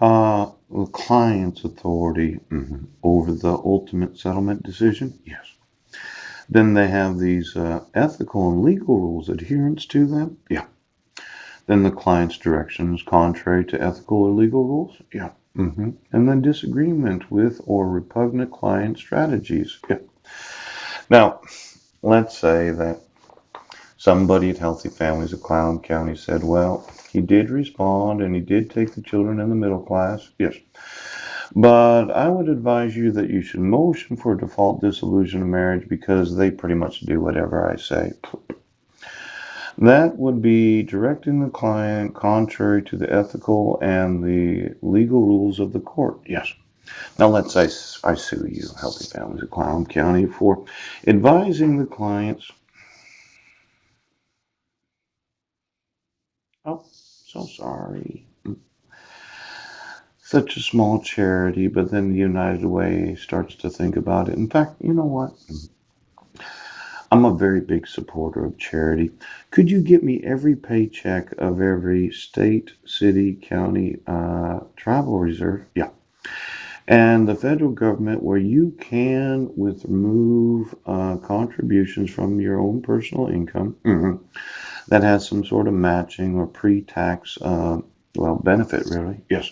The client's authority over the ultimate settlement decision, yes. Then they have these ethical and legal rules, adherence to them, yeah. Then the client's direction is contrary to ethical or legal rules, yeah. And then disagreement with or repugnant client strategies, yeah. Now, let's say that somebody at Healthy Families of Clallam County said, well, he did respond and he did take the children in the middle class, yes. But I would advise you that you should motion for default dissolution of marriage because they pretty much do whatever I say. That would be directing the client contrary to the ethical and the legal rules of the court. Yes. Now let's say I sue you, Healthy Families of Clallam County, for advising the clients. Oh, so sorry. Such a small charity, but then the United Way starts to think about it. In fact, you know what? I'm a very big supporter of charity. Could you get me every paycheck of every state, city, county travel reserve? Yeah. And the federal government, where you can remove contributions from your own personal income that has some sort of matching or pre-tax, benefit, really. Yes.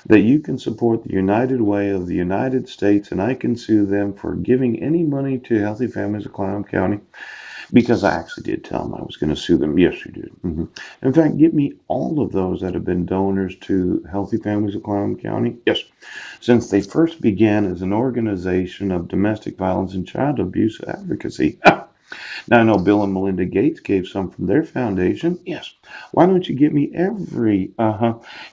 That you can support the United Way of the United States, and I can sue them for giving any money to Healthy Families of Clallam County because I actually did tell them I was going to sue them. Yes, you did. In fact, get me all of those that have been donors to Healthy Families of Clallam County. Yes, since they first began as an organization of domestic violence and child abuse advocacy. Now, I know Bill and Melinda Gates gave some from their foundation. Yes. Why don't you give me every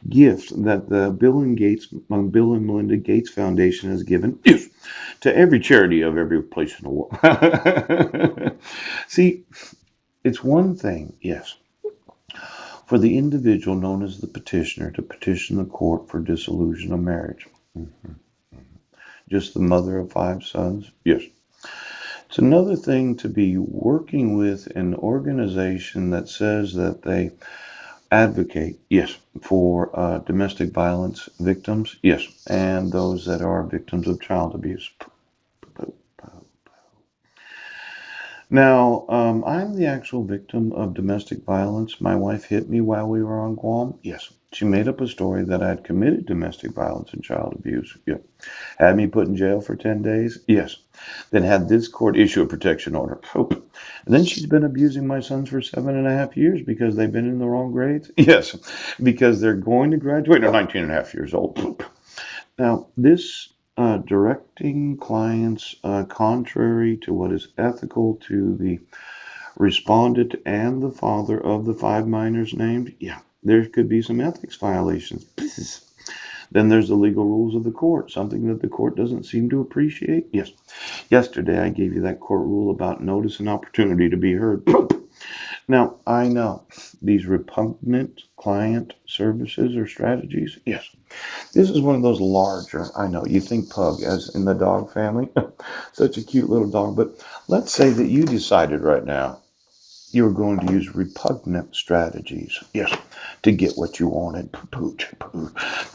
gift that the Bill and Melinda Gates Foundation has given? Yes. To every charity of every place in the world. See, it's one thing, yes, for the individual known as the petitioner to petition the court for dissolution of marriage. Just the mother of 5 sons? Yes. It's another thing to be working with an organization that says that they advocate, yes, for domestic violence victims, yes, and those that are victims of child abuse. Now, I'm the actual victim of domestic violence. My wife hit me while we were on Guam. Yes. She made up a story that I had committed domestic violence and child abuse. Yeah. Had me put in jail for 10 days. Yes. Then had this court issue a protection order. And then she's been abusing my sons for 7.5 years because they've been in the wrong grades. Yes. Because they're going to graduate. They're 19.5 years old. Now, this directing clients contrary to what is ethical to the respondent and the father of the 5 minors named, yeah, there could be some ethics violations. Then there's the legal rules of the court, something that the court doesn't seem to appreciate. Yes, yesterday I gave you that court rule about notice and opportunity to be heard. Now, I know these repugnant client services or strategies. Yes, this is one of those larger, I know, you think pug as in the dog family. Such a cute little dog. But let's say that you decided right now you were going to use repugnant strategies. Yes, to get what you wanted.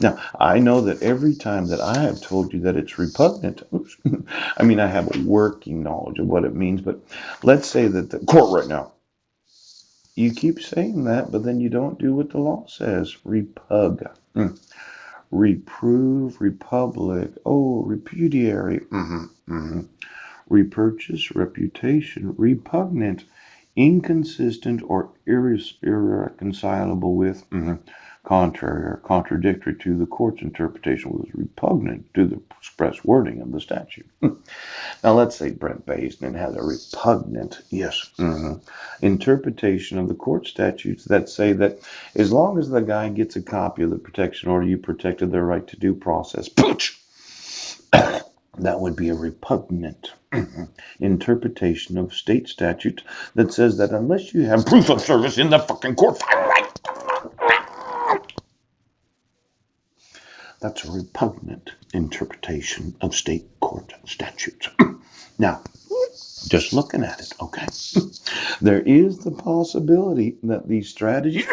Now, I know that every time that I have told you that it's repugnant, I mean, I have a working knowledge of what it means, but let's say that the court right now, you keep saying that, but then you don't do what the law says. Repug. Reprove, republic, oh, repudiary, repurchase, reputation, repugnant, inconsistent, or irreconcilable with, contrary or contradictory to the court's interpretation, was repugnant to the express wording of the statute. Now, let's say Brent Basin has a repugnant, yes, interpretation of the court statutes that say that as long as the guy gets a copy of the protection order, you protected their right to due process. That would be a repugnant interpretation of state statute that says that unless you have proof of service in the fucking court file, right? That's a repugnant interpretation of state court statutes. Now, just looking at it, okay, there is the possibility that these strategies